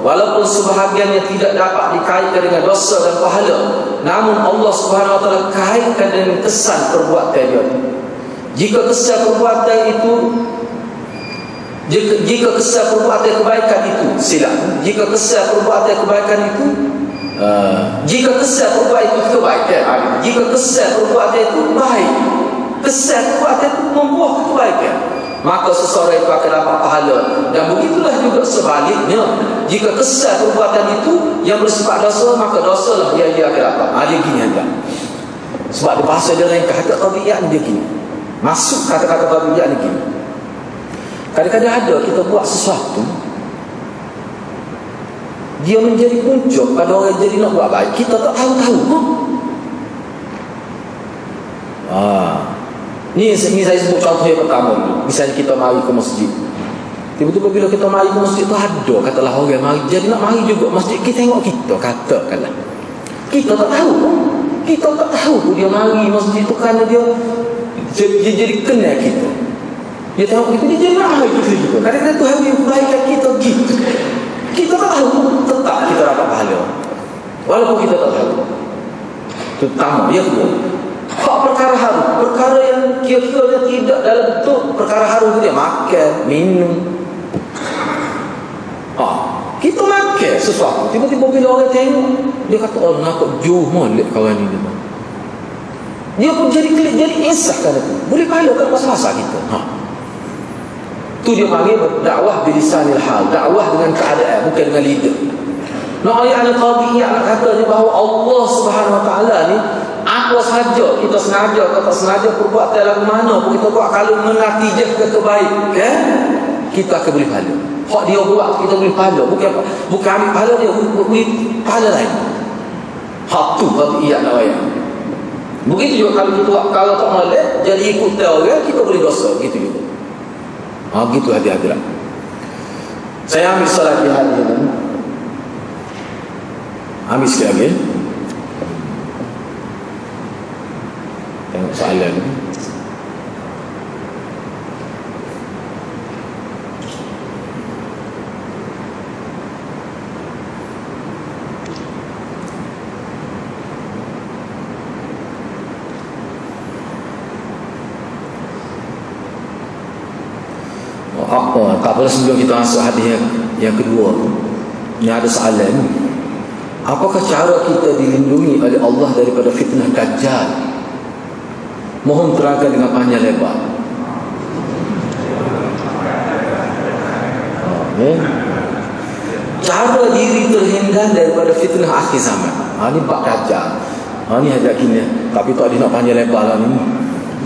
S1: walaupun sebahagiannya tidak dapat dikaitkan dengan dosa dan pahala, namun Allah Subhanahu Wa Taala kaitkan dengan kesan perbuatan dia. Jika kesan perbuatan itu Jika kesal perbuatan kebaikan itu silap. Jika kesal perbuatan kebaikan itu jika kesal perbuatan itu kebaikan, jika kesal perbuatan itu baik, kesal perbuatan itu membuah kebaikan, maka seseorang itu akan dapat pahala. Dan begitulah juga sebaliknya, jika kesal perbuatan itu yang bersifat dosa, maka dosalah yang dia akan dapat. Dia gini aja. Sebab dia bahasa dia lain kata qadiyah dia gini. Masuk kata-kata qadiyah ni gini. Kadang-kadang ada kita buat sesuatu, dia menjadi punca pada orang yang jadi nak buat baik, kita tak tahu-tahu. Ni saya sebut contoh yang pertama dulu. Misalnya kita mari ke masjid, tiba-tiba bila kita mari ke masjid tu ada katalah orang mari, jadi nak mari juga masjid, kita tengok kita katakanlah kita tak tahu. Kita tak tahu dia mari masjid tu kerana dia jadi kenal kita. Dia tahu kita, dia jadi nak kita juga. Kadang-kadang Tuhan yang kebaikan kita gitu. Kita tak tahu, tetap kita dapat pahala. Walaupun kita tak tahu. Terutama, dia kedua. Hak perkara haru. Perkara yang kira-kira tidak dalam bentuk perkara haru dia. Makan, minum. Kita makan sesuatu. Tiba-tiba bila orang tengok, dia kata, oh nak jauh molek kawan ni. Dia pun jadi insah kan itu. Boleh pahala kan masa-masa kita. Tu Tu dia panggil dakwah bilisanil hal, dakwah dengan keadaan, bukan dengan lidah. Nak ayat al-qadiyah nak kata ni bahawa Allah Subhanahu Wa Taala ni apa sahaja kita sengaja atau tak sengaja perbuatan lagu mana pun kita buat, kalau menatijah ke kebaikan, kita akan boleh pahala. Hak dia buat kita boleh pahala, bukan ambil pahala dia, boleh pahala lain. Hak tu qadiyah nak ayat. Begitu juga kalau kita buat kalau tak molek jadi ikut orang, kita boleh dosa gitu juga. Gitu hati-hati lah. Saya ambil solat di hari ini. Ambil sikit lagi. Tengok soalan ni. Tak apa, sebelum kita masuk hadis yang kedua ni ada soalan ni. Apakah cara kita dilindungi oleh Allah daripada fitnah Dajjal? Mohon terangkan dengan panjang lebar. Cara diri terhindar daripada fitnah akhir zaman. Ni bab Dajjal. Ni hajat kini. Tapi tak dia nak panjang lebar lah ni.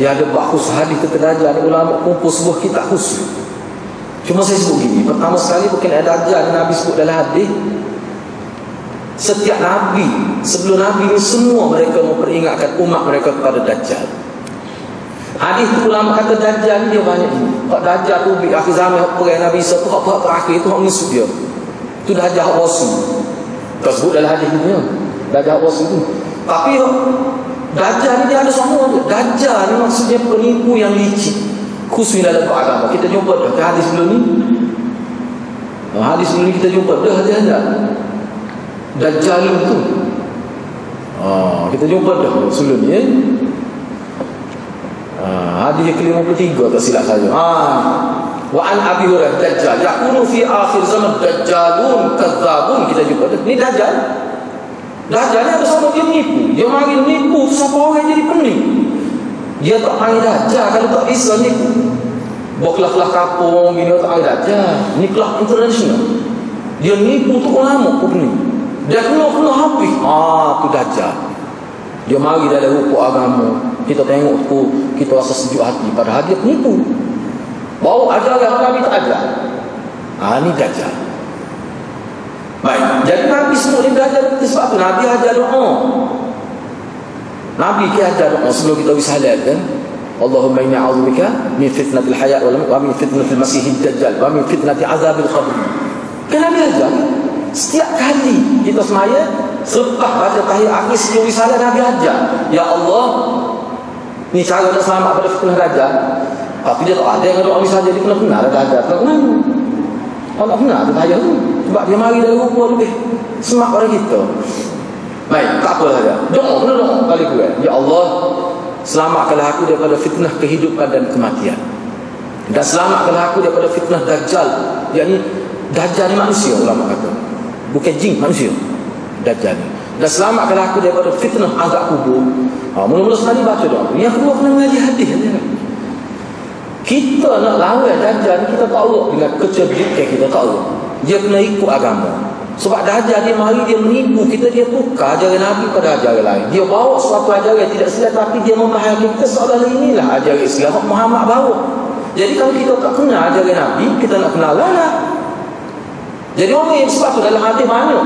S1: Dia ada bab khusus hadis tentang Dajjal. Ada ulama kumpul sebuah kitab khusus. Cuma saya sebut gini. Pertama sekali bukan ada Dajjal Nabi sebut dalam hadis. Setiap Nabi sebelum Nabi ini semua mereka memperingatkan umat mereka kepada Dajjal. Hadis tu ulama kata Dajjal ni dia banyak ni. Hak Dajjal tu di akhir zaman perang Nabi Isa tu hak terakhir tu hak musuh dia. Tu Dajjal hak rasul. Tak sebut dalam hadis ni. Dajjal hak rasul tu. Tapi Dajjal ni dia ada semua dia. Dajjal ni maksudnya penipu yang licik. Khususnya dalam agama. Kita jumpa dah hadis sebelum ni. Hadis sebelum ni kita jumpa dah Dajjal. Dajjal tu. Kita jumpa dah sebelum ni. Hadis yang ke-53 tak silap saya. Wa an Abi Hurairah Dajjal yakunu fi akhir zaman dajjalun kadzabun, kita jumpa dah. Ni Dajjal. Dajjal ni ada sama dia menipu. Dia mari menipu siapa orang jadi pening. Dia tak panggil Dajjal kalau tak bisa nipu. Kelas-kelas kampung gini tak panggil Dajjal. Ni kelas international. Dia nipu tu ulama pun pening. Dia kena habis. Tu Dajjal. Dia mari dalam rukuk agama. Kita tengok tu, kita rasa sejuk hati. Padahal dia penipu. Bawa ajaran Nabi tak ajar. Ni Dajjal. Baik. Jadi Nabi semua ni Dajjal. Sebab tu Nabi ajar doa. Nabi ajar doa sebelum kita wisalat kan. Allahumma inni a'udzubika min fitnatil hayat wa min fitnatil masiihid dajjal wa min fitnati azabil qabr. Kan Nabi ajar. Setiap kali kita semaya selepas baca tahiyat akhir sebelum wisalat, Nabi ajar, ya Allah, ni cara nak selamat pada fitnah Dajjal. Tapi dia tak ada yang doa wisalat, dia kena benar Dajjal. Tak kenal. Allah benar ada tahiyat tu. Sebab dia mari dari rupa lebih semak pada kita. Baik, tak apa saja. Doa kali tu kan. Ya Allah, selamatkanlah aku daripada fitnah kehidupan dan kematian. Dan selamatkanlah aku daripada fitnah Dajjal. Yakni Dajjal ni manusia, ulama kata. Bukan jin, manusia. Dajjal ni. Dan selamatkanlah aku daripada fitnah azab kubur. Mula-mula sekali baca doa. Yang kedua kena mengaji hadis. Kita nak lawan Dajjal ni, kita tahu dengan kecerdikan kita tahu. Dia kena ikut agama. Sebab Dajjal dia mari dia menipu kita, dia tukar ajaran Nabi pada ajaran lain. Dia bawa suatu ajaran tidak Islam, tapi dia membahayakan kita seolah inilah ajaran Islam Muhammad bawa. Jadi kalau kita tak kenal ajaran Nabi, kita nak kenal lah. Jadi orang yang sebab tu dalam hadis banyak.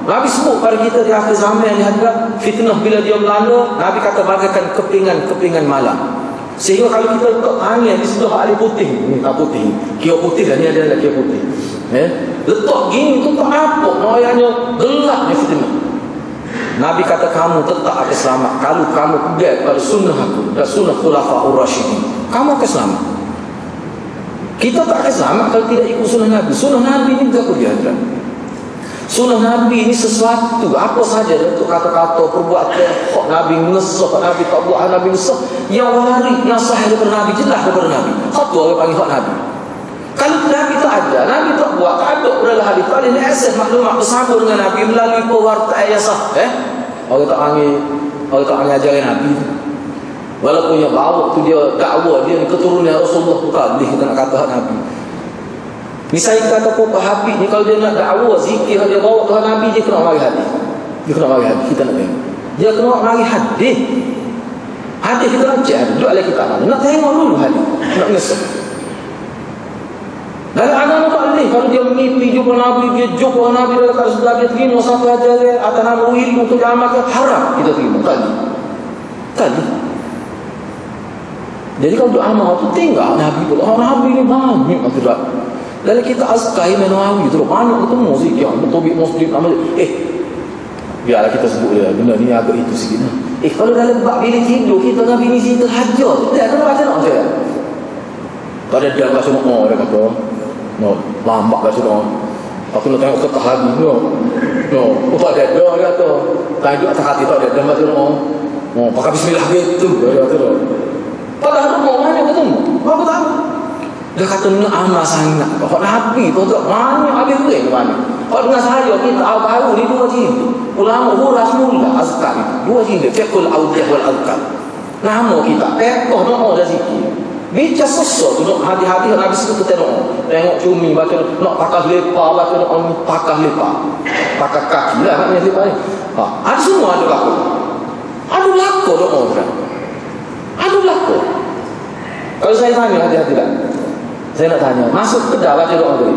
S1: Nabi sebut pada kita di akhir zaman yang dihadap fitnah bila dia melanda, Nabi kata bagaikan kepingan malam. Sehingga kalau kita letak angin di sebelah air putih, ni tak putih, kio putih dah, ni ada kio putih. Letak gini tu tak apa, noyanya gelapnya fitnah. Nabi kata kamu tetap akan selamat kalau kamu pegang pada sunnah aku dan sunnah khulafaur rasyidin. Kamu akan selamat. Kita tak akan selamat kalau tidak ikut sunnah Nabi. Sunnah Nabi ni berapa dia ada? Sunnah Nabi ni sesuatu apa saja untuk kata-kata, perbuatan hak Nabi ngesah, Nabi tak buat, Nabi ngesah, yang waris, yang sahih daripada Nabi, jelas daripada Nabi. Hak tu orang panggil hak Nabi. Kalau Nabi tak ada, Nabi tak buat, tak ada dalam hadis. Kalau ni asas maklumat bersambung dengan Nabi melalui pewarta yang sah. Orang tak panggil ajaran Nabi. Walaupun yang bawa tu dia dakwah, dia keturunan Rasulullah bukan, dia kita nak kata hak Nabi. Misalnya kata Pak Habib ni, kalau dia nak dakwah zikir, dia bawa Tuhan Nabi, dia kena mari hadis. Dia kena mari hadis, kita nak tengok. Dia kena mari hadis. Hadis kita nak cek, duduk alih kita mana. Nak tengok dulu hadis. Nak ngesek. Dalam agama tak boleh. Kalau dia mengimpi jumpa Nabi, dia jumpa Nabi dalam kat sebelah, dia terima satu ajar dia atas nama wiri untuk diamalkan, haram kita terima. Tak boleh. Jadi kalau doa amal tu tinggal Nabi pula. Nabi ni banyak tu. Dalam kita azkar Imam Nawawi tu banyak ketemu zikir Tobik Muslim amal. Biarlah kita sebut dia benda ni agak itu sikit. Kalau dalam bab bilik tidur kita Nabi ni zikir tahajud, tak kena baca nak saya. Pada dia baca doa dia kata, no, lambat baca doa. Aku nak tengok ketah lagi no. Tak ada doa dia kata. Tahajud atas hati tak ada baca doa. Pakai bismillah gitu dia kata. Padahal doa banyak ketemu. Apa tahu? Dia kata nak amal sangat. Kalau Nabi tu tak banyak habis boleh mana. Kalau dengan saya kita baru ni dua jilid. Ulama huras mula azkar itu. Dua jilid fiqhul awdiyah wal azkar. Nama kita fiqh doa dan zikir. Bicara susah tu nak hati-hati Nabi sebut kita doa. Tengok cumi baca nak pakai lepa baca doa ni pakai lepa. Pakai kaki lah maknanya lepa ni. Ada semua ada laku. Ada laku doa tu. Ada laku. Kalau saya tanya hati-hati tak? Saya nak tanya, masuk kedai baca doa tu.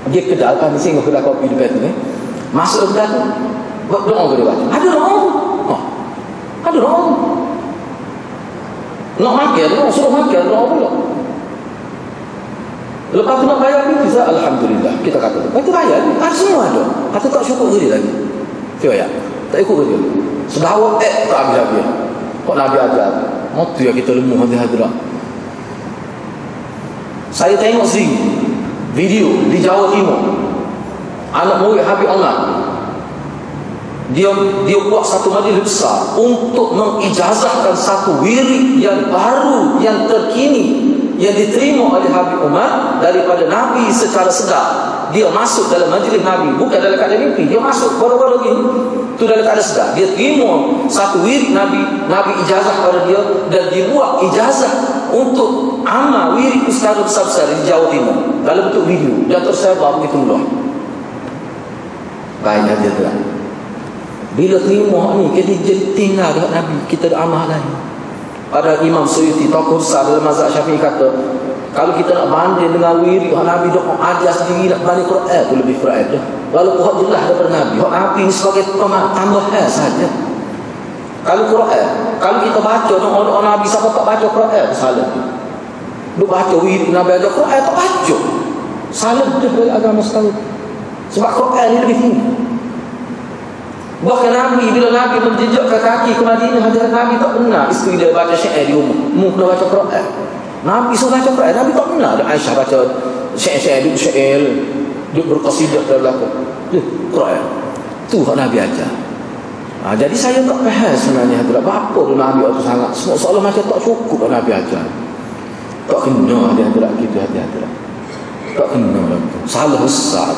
S1: Dia kedai kan di sini kedai kopi dekat tu ni. Masuk kedai tu, doa tu dia baca. Ada doa. Ada doa. Nak makan doa, suruh makan doa pula. Lepas tu nak bayar ni bisa alhamdulillah. Kita kata tu. Itu bayar ni. Ada semua ada. Kata tak cukup ke dia lagi. Tengok ya. Tak ikut ke dia. Sudah awak tak habis-habis. Kok Nabi ajar. Itu yang kita lemah hati-hati lah. Saya tengok video di Jawa Timur. Anak murid Habib Omar. Dia buat satu majlis besar untuk mengijazahkan satu wirid yang baru, yang terkini, yang diterima oleh Habib Umar daripada Nabi secara sedar. Dia masuk dalam majlis Nabi, bukan dalam keadaan mimpi. Dia masuk baru-baru gini. Itu dalam keadaan sedar. Dia terima satu wirid Nabi ijazah pada dia, dan dibuat ijazah untuk amal wirid secara besar-besar di Jawa Timur dalam bentuk video, dan tersebar begitu luas. Baiklah dia telah. Bila terima ni, kita jadi tinggal dekat Nabi, kita ada amal lain. Ada Imam Suyuti, tokoh besar dalam mazhab Syafi'i kata, kalau kita nak banding dengan wirid Nabi doa ajar sendiri, nak banding Quran tu lebih Quran dah. Walaupun hak jelas daripada Nabi, hak Nabi ni sebagai tambahan saja. Kalau Quran, kalau kita baca doa Nabi, siapa tak baca Quran, salah. Duk baca wirid Nabi ajar Quran, tak baca, salah daripada agama sekali. Sebab Quran ni lebih tinggi. Bahkan Nabi, bila Nabi menjejakkan kaki ke Madinah, hadirat Nabi tak pernah isteri dia baca syair di rumah. Mu kena baca Quran. Nabi suruh baca Quran. Nabi tak pernah ada Aisyah baca syair-syair, duduk syair, duduk berqasidah dalam belakang. Quran. Tu hak Nabi ajar. Jadi saya tak faham sebenarnya hadirat. Apa tu Nabi itu sangat, seolah macam tak cukup Nabi ajar. Tak kena hadirat kita, hadirat. Tak kena lah. Salah besar.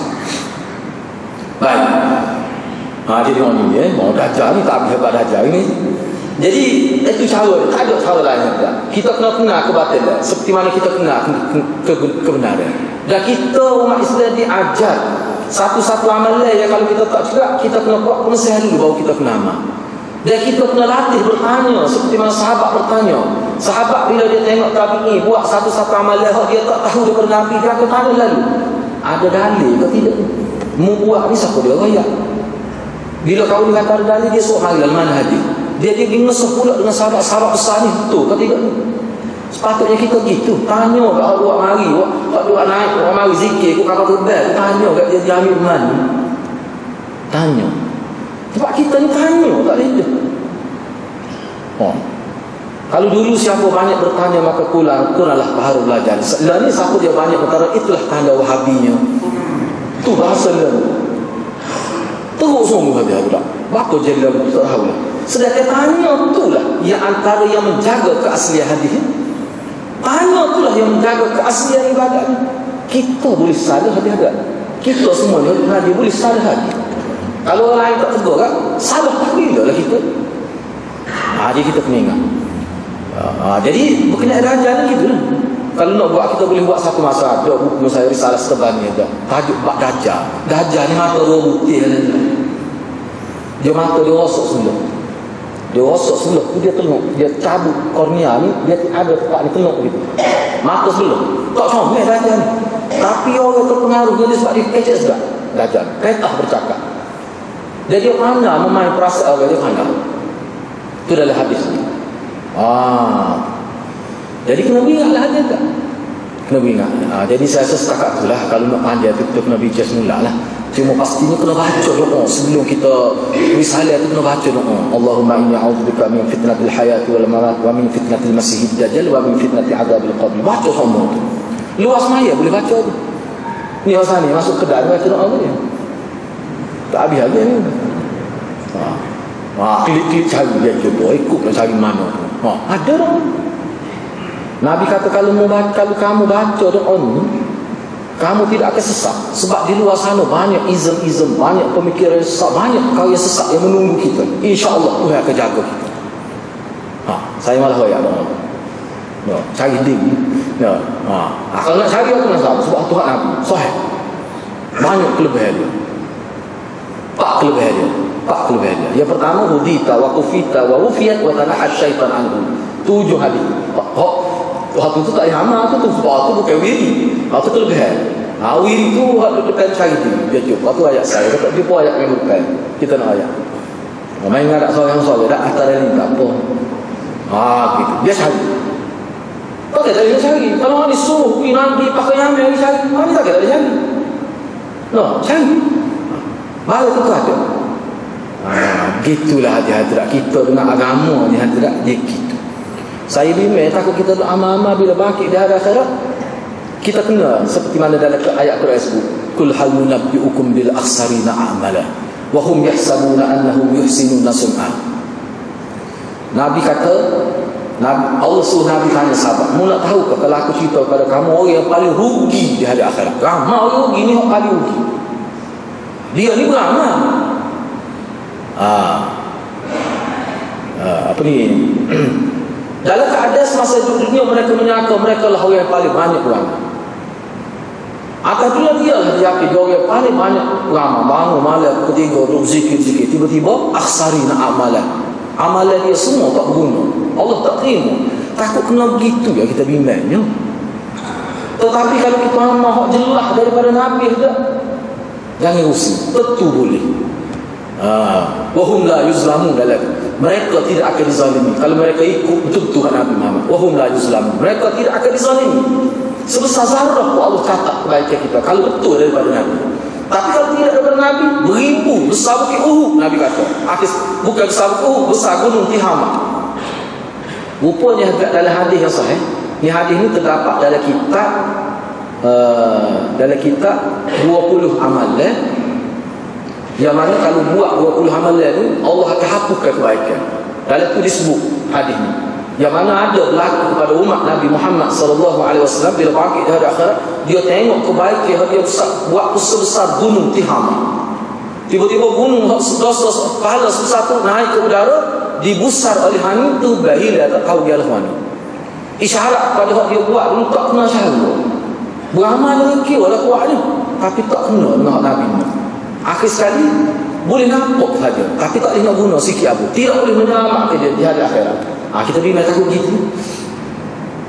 S1: Baik. Jadi orang ni mau dajar ni tak habis dajar ni. Jadi itu cara, tak ada cara lain tak. Kita kena kenal kebatilan seperti mana kita kenal kebenaran. Dan kita umat Islam diajar satu-satu amalan yang kalau kita tak cakap, kita kena buat penasihat dulu baru kita kena amal. Dan kita kena latih bertanya seperti mana sahabat bertanya. Sahabat bila dia tengok tabi'i buat satu-satu amalan dia tak tahu daripada Nabi, dia akan tanya lalu, ada dalil ke tidak? Mu buat ni siapa dia raya? Bila kau ni kata ada dalil, dia suruh mari dalam mana hadis. Dia ngesuh pula dengan sahabat-sahabat besar ni, betul ke tidak? Sepatutnya kita gitu. Tanya kat orang buat mari, kat dua naik, orang mari zikir, kau kapal terbang, tanya kat dia diambil mana. Tanya. Sebab kita ni tanya, tak ada. Kalau dulu siapa banyak bertanya maka kuranglah pahala belajar. Sekarang ni siapa dia banyak bertanya, itulah tanda wahabinya. Itu bahasa dia. Teruk semua dia pula. Bakal jadi lagu tak tahu lah. Sedangkan tanya itulah yang antara yang menjaga keaslian hadis. Tanya itulah yang menjaga keaslian ibadat. Kita boleh salah hadis-hadis. Kita semua ni hadis boleh salah hadis. Kalau orang lain tak tegur kan, salah tak bila lah kita. Jadi kita kena ingat. Jadi berkenaan raja ni gitu lah. Kalau nak buat, kita boleh buat satu masa. Ada buku saya Risalah Setebani ada. Tajuk bab Dajjal. Dajjal ni mata dua putih. Dia mata dia rosak sebelah. Dia rosak sebelah tu dia tengok. Dia cabut kornea ni, dia ada tempat ni tengok gitu. Mata sebelah. Tak comel Dajjal ni. Tapi orang terpengaruh dia sebab dia kecek sedap. Dajjal. Ketah bercakap. Jadi dia pandai memain perasaan orang, dia pandai. Itu dalam hadis ni. Jadi kena ingatlah hadis tak? Kena ingat. Jadi saya rasa setakat itulah. Kalau nak panjang tu kita kena bincang semula lah. Cuma pastinya kena baca doa sebelum kita risalah tu, kena baca doa. Allahumma inni a'udzubika min fitnatil hayati wal mamat wa min fitnatil masiihid dajjal wa min fitnati adzabil qabr. Baca semua tu. Luas maya boleh baca tu. Ni Hasan ni masuk kedai baca doa tu dia. Tak habis-habis ni. Klik-klik cari dia cuba, ikutlah cari mana tu. Ada dah. Nabi kata kalau kamu baca doa ni, kamu tidak akan sesat. Sebab di luar sana banyak izm-izm, banyak pemikiran sesat, banyak kau yang sesat yang menunggu kita. InsyaAllah Tuhan akan jaga kita. Saya malah hoyak doa. Cari ding. Kalau nak cari aku nak tahu sebab Tuhan Nabi sahih. Banyak kelebihan dia. Pak kelebihan dia. Yang pertama, hudita wa kufita wa wufiyat wa tanahat syaitan anhu. 7 hadis. Waktu tu tak payah amal tu sebab tu bukan wiri. Itu kelebihan. Wiri tu waktu dekat cari dia jumpa. Itu ayat saya. Tak jumpa ayat yang bukan. Kita nak ayat. Main ngadak seorang dah atas ni tak apa. Gitu. Dia cari. Tak kata dia cari. Kalau dia suruh pergi nanti pakai yang dia cari. Dia tak kata dia cari. Cari. Balik tu ada. Gitulah hadirat kita dengan agama ni hadirat dia gitu. Saya bimbang takut kita amal-amal bila bangkit di hari akhirat kita kena seperti mana dalam ayat Quran sebut, kul hal nunabbiukum bil akhsarina a'mala wa hum yahsabuna annahum yuhsinuna sun'a. Nabi kata, Allah suruh Nabi tanya sahabat, mu nak tahu ke kalau aku cerita kepada kamu orang yang paling rugi di hari akhirat? Ramai orang rugi ni, orang paling rugi. Dia ni beramal. Apa ni? Dalam keadaan semasa dunia mereka menyangka mereka lah orang yang paling banyak beramal. Apabila dia lah yakin dia orang yang paling banyak beramal, bangun malam ketiga duduk zikir-zikir, tiba-tiba akhsarina amalan. Amalan dia semua tak berguna. Allah tak terima. Takut kena begitu ya kita bimbangnya. Tetapi kalau kita amal jelas daripada Nabi dah, jangan rusing. Tentu boleh. Wahum la yuzlamun dalam. Mereka tidak akan dizalimi. Kalau mereka ikut betul Tuhan Nabi Muhammad. Wahum la yuzlamun. Mereka tidak akan dizalimi. Sebesar zarah Allah catat kebaikan kita. Kalau betul daripada Nabi. Tapi kalau tidak daripada Nabi, beribu besar bukit Uhud. Nabi kata. Bukan besar bukit Uhud, besar gunung Tihamah. Rupanya dalam hadis yang sahih. Ni hadis ni terdapat dalam kitab 20 amalan. Yang mana kalau buat 20 amalan tu Allah akan hapuskan kebaikan. Dalam tu disebut hadis ni. Yang mana ada berlaku kepada umat Nabi Muhammad sallallahu alaihi wasallam bila bangkit di hari akhirat, dia tengok kebaikan dia besar, buat sebesar gunung Tihamah. Tiba-tiba gunung dosa pahala sebesar tu naik ke udara, dibusar oleh angin tu bahila tak tahu dia lah mana. Isyarat pada hak dia buat dulu tak kena syarat. Beramal dengan kira lah kuat ni, tapi tak kena dengan Nabi ni. Akhir sekali boleh nampak saja, tapi tak boleh nak guna sikit apa. Tidak boleh menyelamatkan dia di hari akhirat. Kita bimbang takut gitu.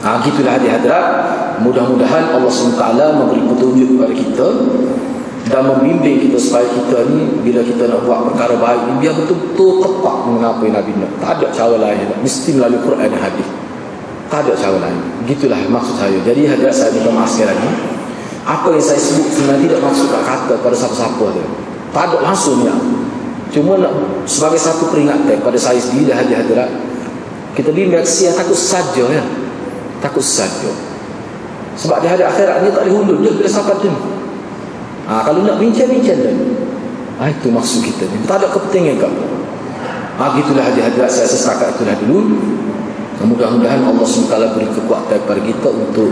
S1: Gitulah hadirat. Mudah-mudahan Allah SWT memberi petunjuk kepada kita dan membimbing kita supaya kita ni bila kita nak buat perkara baik ni biar betul-betul tepat mengapa Nabi nak. Tak ada cara lain, mesti melalui Quran dan hadis. Tak ada cara lain. Gitulah maksud saya. Jadi hadirat saya minta maaf sekali lagi. Apa yang saya sebut sebenarnya tidak maksud kata pada siapa-siapa tu. Tak ada langsung ya. Cuma nak, sebagai satu peringatan pada saya sendiri dan hadirat, kita bimbang sia takut saja ya. Takut saja. Sebab di hari akhirat ni tak boleh undur dia bila sampai tu. Kalau nak bincang-bincang dah. Itu maksud kita ni. Tak ada kepentingan kau. Gitulah hadirat saya setakat itulah dulu. Mudah-mudahan Allah SWT beri kekuatan kepada kita untuk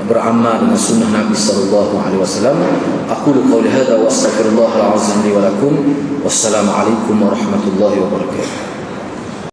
S1: beramal dengan sunnah Nabi sallallahu alaihi wasallam. Aqulu qawli hadza wa astaghfirullahal azim li wa lakum. Wassalamu alaikum warahmatullahi wabarakatuh.